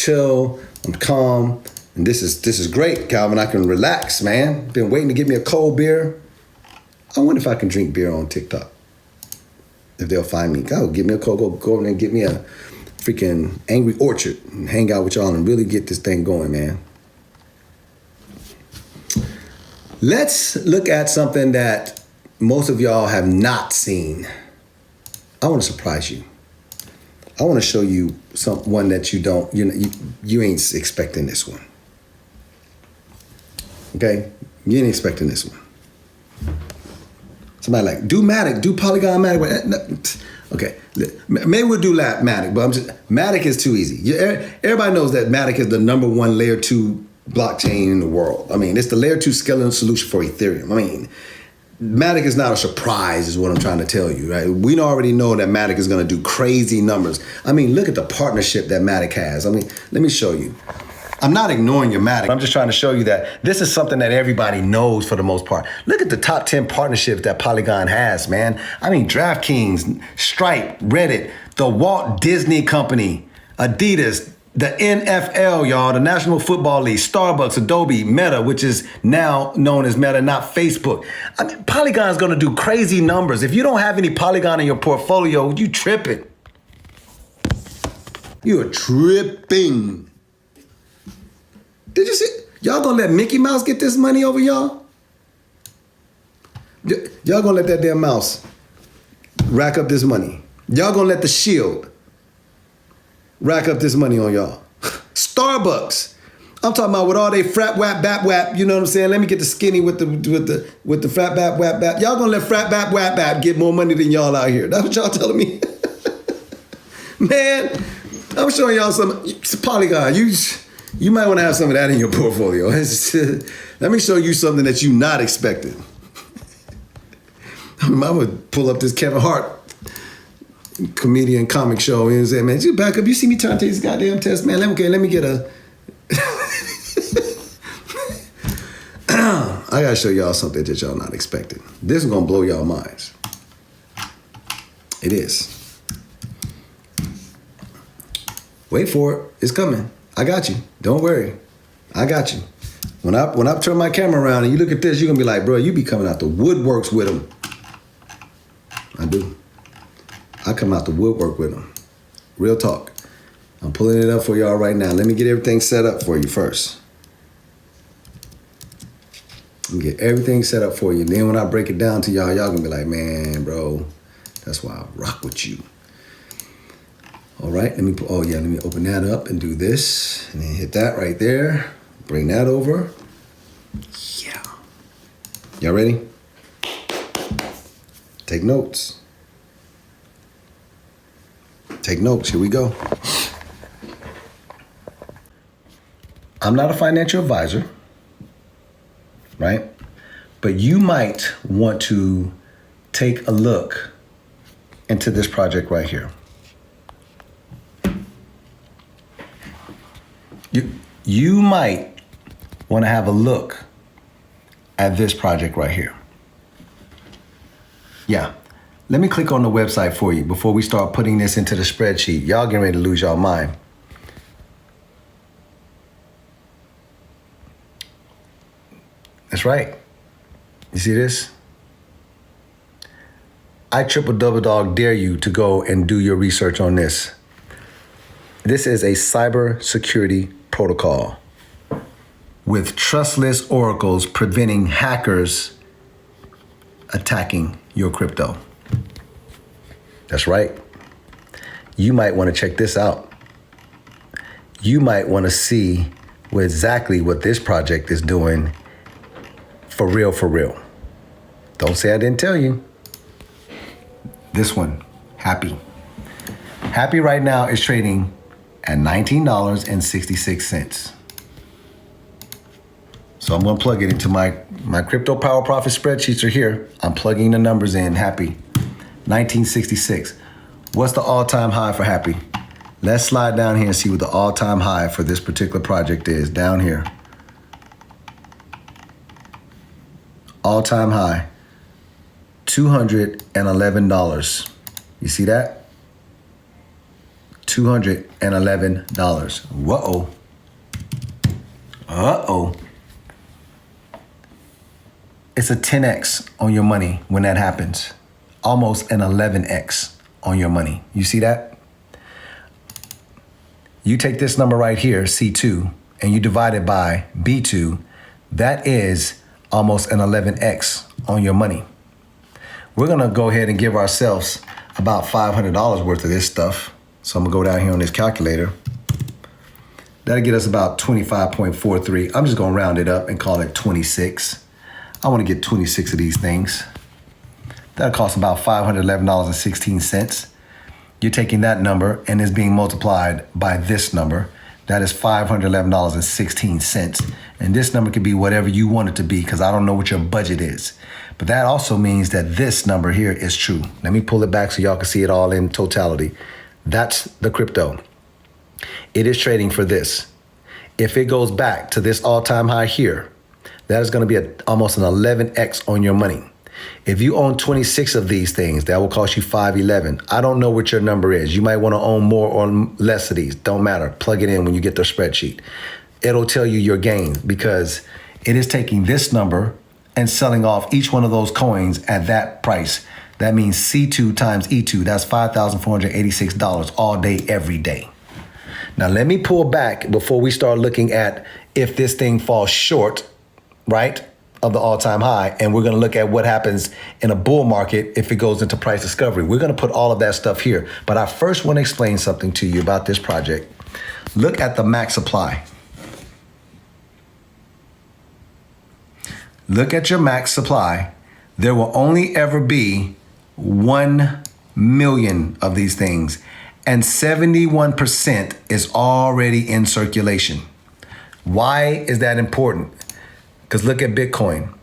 chill. I'm calm. And this is great, Calvin. I can relax, man. Been waiting to get me a cold beer. I wonder if I can drink beer on TikTok. If they'll find me. Go get me a cold, go over there and get me a freaking Angry Orchard and hang out with y'all and really get this thing going, man. Let's look at something that most of y'all have not seen. I want to surprise you. I want to show you one that you ain't expecting this one. Okay? You ain't expecting this one. Somebody like, do Matic, do Polygon Matic. Okay, maybe we'll do Matic, but Matic is too easy. Everybody knows that Matic is the #1 layer 2 blockchain in the world. I mean, it's the layer 2 scaling solution for Ethereum. I mean, Matic is not a surprise is what I'm trying to tell you, right? We already know that Matic is going to do crazy numbers. I mean, look at the partnership that Matic has. I mean, let me show you. I'm not ignoring your Matic. I'm just trying to show you that this is something that everybody knows for the most part. Look at the top 10 partnerships that Polygon has, man. I mean, DraftKings, Stripe, Reddit, the Walt Disney Company, Adidas, the NFL, y'all, the National Football League, Starbucks, Adobe, Meta, which is now known as Meta, not Facebook. I mean, Polygon's gonna do crazy numbers. If you don't have any Polygon in your portfolio, you tripping. You're tripping. Did you see? Y'all gonna let Mickey Mouse get this money over y'all? Y'all gonna let that damn mouse rack up this money? Y'all gonna let the shield rack up this money on y'all? Starbucks. I'm talking about with all they frat wap bap wap. You know what I'm saying? Let me get the skinny with the frat bap wap bap. Y'all gonna let frat bap wap bap get more money than y'all out here? That's what y'all telling me? Man, I'm showing y'all some Polygon. You might want to have some of that in your portfolio. Let me show you something that you not expecting. I'm gonna pull up this Kevin Hart comedian comic show and say, man, you back up. You see me trying to take this goddamn test, man. Let me get a. I gotta show y'all something that y'all not expecting. This is gonna blow y'all minds. It is. Wait for it. It's coming. I got you. Don't worry. I got you. When I turn my camera around and you look at this, you're gonna be like, bro, you be coming out the woodworks with them. I do. I come out the woodwork with them. Real talk. I'm pulling it up for y'all right now. Let me get everything set up for you first. Let me get everything set up for you. Then when I break it down to y'all gonna be like, man, bro, that's why I rock with you. All right, let me open that up and do this. And then hit that right there. Bring that over. Yeah. Y'all ready? Take notes. Take notes, here we go. I'm not a financial advisor, right? But you might want to take a look into this project right here. You might want to have a look at this project right here. Yeah, let me click on the website for you before we start putting this into the spreadsheet. Y'all getting ready to lose y'all mind. That's right. You see this? I triple double dog dare you to go and do your research on this. This is a cybersecurity protocol with trustless oracles preventing hackers attacking your crypto. That's right. You might want to check this out. You might want to see exactly what this project is doing for real, for real. Don't say I didn't tell you. This one, Hapi. Hapi right now is trading at $19.66. So I'm gonna plug it into my crypto power profit spreadsheets are here. I'm plugging the numbers in, Hapi, 1966. What's the all-time high for Hapi? Let's slide down here and see what the all-time high for this particular project is, down here. All-time high, $211. You see that? $211. Whoa. Uh-oh. It's a 10x on your money when that happens. Almost an 11x on your money. You see that? You take this number right here, C2, and you divide it by B2. That is almost an 11x on your money. We're gonna go ahead and give ourselves about $500 worth of this stuff. So I'm gonna go down here on this calculator. That'll get us about 25.43. I'm just gonna round it up and call it 26. I wanna get 26 of these things. That'll cost about $511.16. You're taking that number and it's being multiplied by this number. That is $511.16. And this number could be whatever you want it to be because I don't know what your budget is. But that also means that this number here is true. Let me pull it back so y'all can see it all in totality. That's the crypto. It is trading for this. If it goes back to this all-time high here, that is going to be almost an 11x on your money. If you own 26 of these things, that will cost you $511. I don't know what your number is. You might want to own more or less of these. Don't matter. Plug it in when you get the spreadsheet. It'll tell you your gains because it is taking this number and selling off each one of those coins at that price. That means C2 times E2. That's $5,486 all day, every day. Now, let me pull back before we start looking at if this thing falls short, right, of the all-time high, and we're going to look at what happens in a bull market if it goes into price discovery. We're going to put all of that stuff here, but I first want to explain something to you about this project. Look at the max supply. Look at your max supply. There will only ever be 1 million of these things, and 71% is already in circulation. Why is that important? Because look at Bitcoin.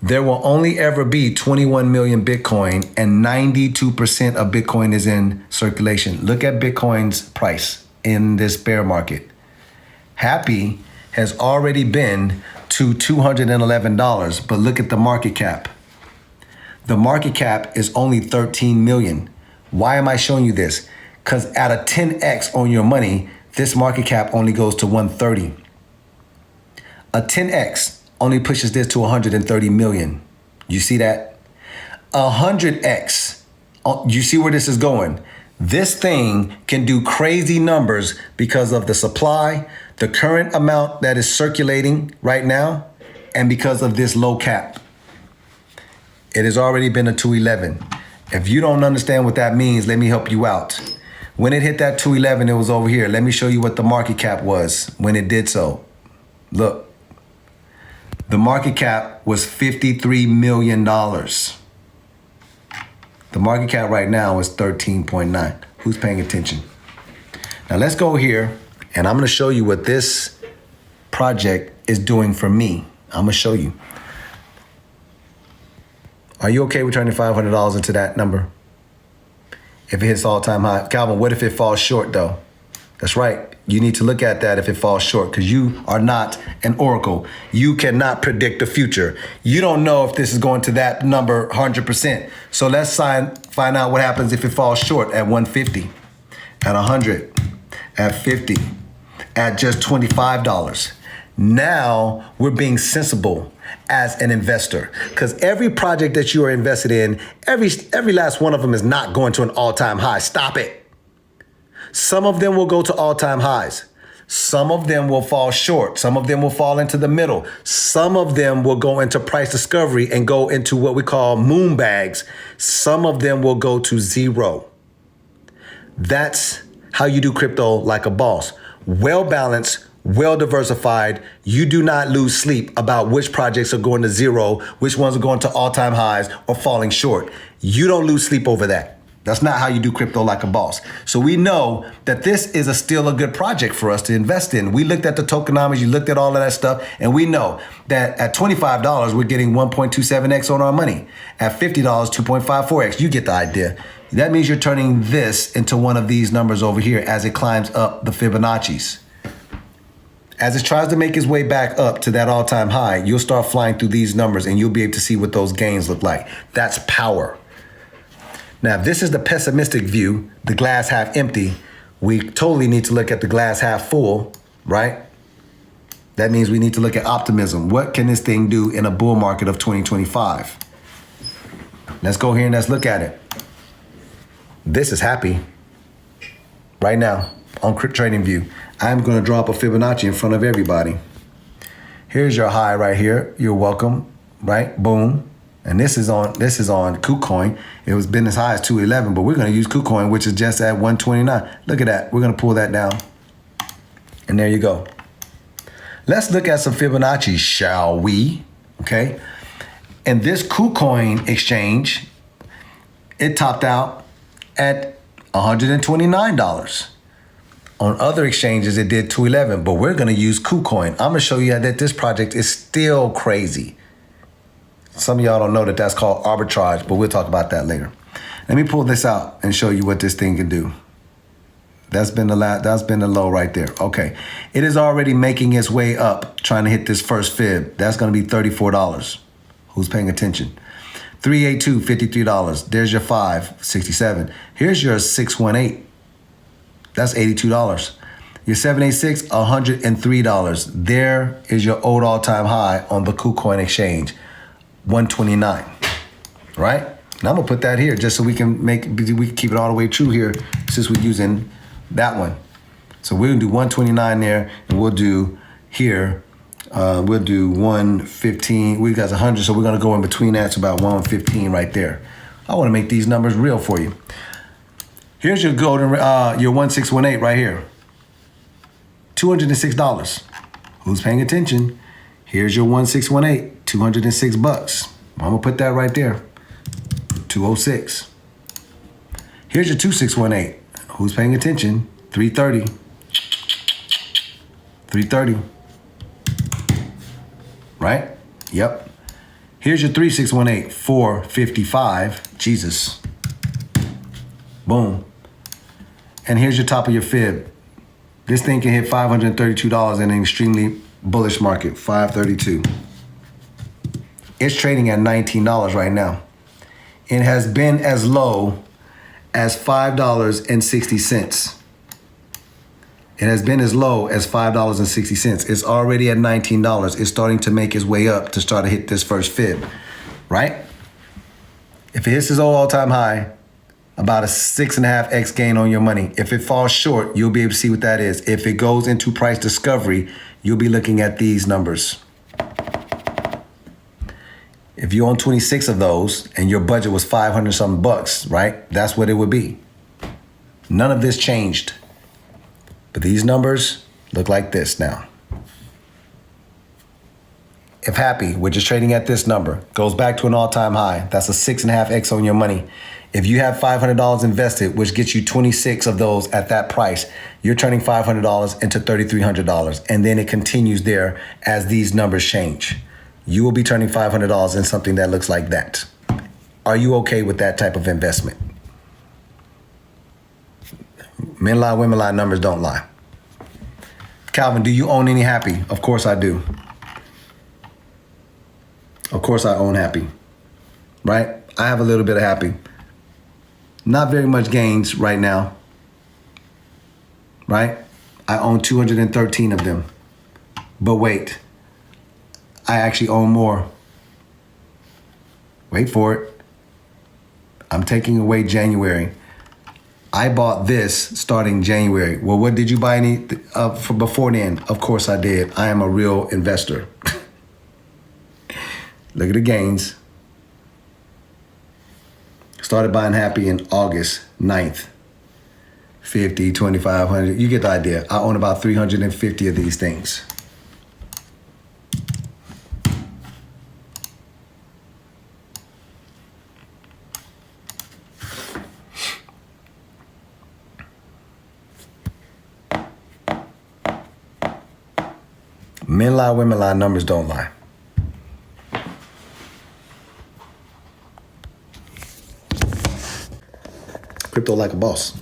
There will only ever be 21 million Bitcoin and 92% of Bitcoin is in circulation. Look at Bitcoin's price in this bear market. Hapi has already been to $211, but look at the market cap. The market cap is only 13 million. Why am I showing you this? Because at a 10x on your money, this market cap only goes to 130. A 10x only pushes this to 130 million. You see that? 100x, you see where this is going? This thing can do crazy numbers because of the supply, the current amount that is circulating right now, and because of this low cap. It has already been a 211. If you don't understand what that means, let me help you out. When it hit that 211, it was over here. Let me show you what the market cap was when it did so. Look. The market cap was $53 million. The market cap right now is 13.9. Who's paying attention? Now let's go here and I'm gonna show you what this project is doing for me. I'm gonna show you. Are you okay with turning $500 into that number? If it hits all-time high. Calvin, what if it falls short though? That's right. You need to look at that if it falls short because you are not an oracle. You cannot predict the future. You don't know if this is going to that number 100%. So let's find out what happens if it falls short at 150, at 100, at 50, at just $25. Now we're being sensible as an investor because every project that you are invested in, every last one of them is not going to an all-time high. Stop it. Some of them will go to all-time highs. Some of them will fall short. Some of them will fall into the middle. Some of them will go into price discovery and go into what we call moon bags. Some of them will go to zero. That's how you do crypto like a boss. Well-balanced, well-diversified. You do not lose sleep about which projects are going to zero, which ones are going to all-time highs or falling short. You don't lose sleep over that. That's not how you do crypto like a boss. So we know that this is still a good project for us to invest in. We looked at the tokenomics, you looked at all of that stuff, and we know that at $25, we're getting 1.27x on our money. At $50, 2.54x. You get the idea. That means you're turning this into one of these numbers over here as it climbs up the Fibonacci's. As it tries to make its way back up to that all-time high, you'll start flying through these numbers and you'll be able to see what those gains look like. That's power. Now, if this is the pessimistic view, the glass half empty, we totally need to look at the glass half full, right? That means we need to look at optimism. What can this thing do in a bull market of 2025? Let's go here and let's look at it. This is happy right now on TradingView. I'm going to draw up a Fibonacci in front of everybody. Here's your high right here. You're welcome, right? Boom. And this is on KuCoin. It was been as high as 211, but we're going to use KuCoin, which is just at 129. Look at that. We're going to pull that down. And there you go. Let's look at some Fibonacci, shall we? Okay. And this KuCoin exchange, it topped out at $129. On other exchanges, it did 211, but we're going to use KuCoin. I'm going to show you that this project is still crazy. Some of y'all don't know that that's called arbitrage, but we'll talk about that later. Let me pull this out and show you what this thing can do. That's been the low right there. Okay. It is already making its way up, trying to hit this first fib. That's going to be $34. Who's paying attention? 382, $53. There's your 567. Here's your 618. That's $82. Your 786, $103. There is your old all-time high on the KuCoin exchange, 129. Right? Now I'm gonna put that here just so we can keep it all the way true here since we're using that one. So we're gonna do 129 there, and we'll do here. We'll do 115. We got 100, so we're gonna go in between that. It's about 115 right there. I want to make these numbers real for you. Here's your golden, your 1618 right here. $206. Who's paying attention? Here's your 1618, $206. I'm gonna put that right there. 206. Here's your 2618. Who's paying attention? 330. 330. Right? Yep. Here's your 3618, 455. Jesus. Boom. And here's your top of your fib. This thing can hit $532 in an extremely bullish market, 532. It's trading at $19 right now. It has been as low as $5.60. It has been as low as $5.60. It's already at $19. It's starting to make its way up to start to hit this first fib, right? If it hits its old all-time high, about a 6.5x gain on your money. If it falls short, you'll be able to see what that is. If it goes into price discovery, you'll be looking at these numbers. If you own 26 of those and your budget was 500 something bucks, right? That's what it would be. None of this changed. But these numbers look like this now. If happy, which is trading at this number, goes back to an all-time high, that's a 6.5x on your money. If you have $500 invested, which gets you 26 of those at that price, you're turning $500 into $3,300. And then it continues there as these numbers change. You will be turning $500 in something that looks like that. Are you okay with that type of investment? Men lie, women lie, numbers don't lie. Calvin, do you own any happy? Of course I do. Of course I own happy, right? I have a little bit of happy. Not very much gains right now, right? I own 213 of them. But wait, I actually own more. Wait for it. I'm taking away January. I bought this starting January. Well, what did you buy any for before then? Of course I did. I am a real investor. Look at the gains. Started buying happy in August 9th. 50, 2,500. You get the idea. I own about 350 of these things. Men lie, women lie, numbers don't lie. Crypto like a boss.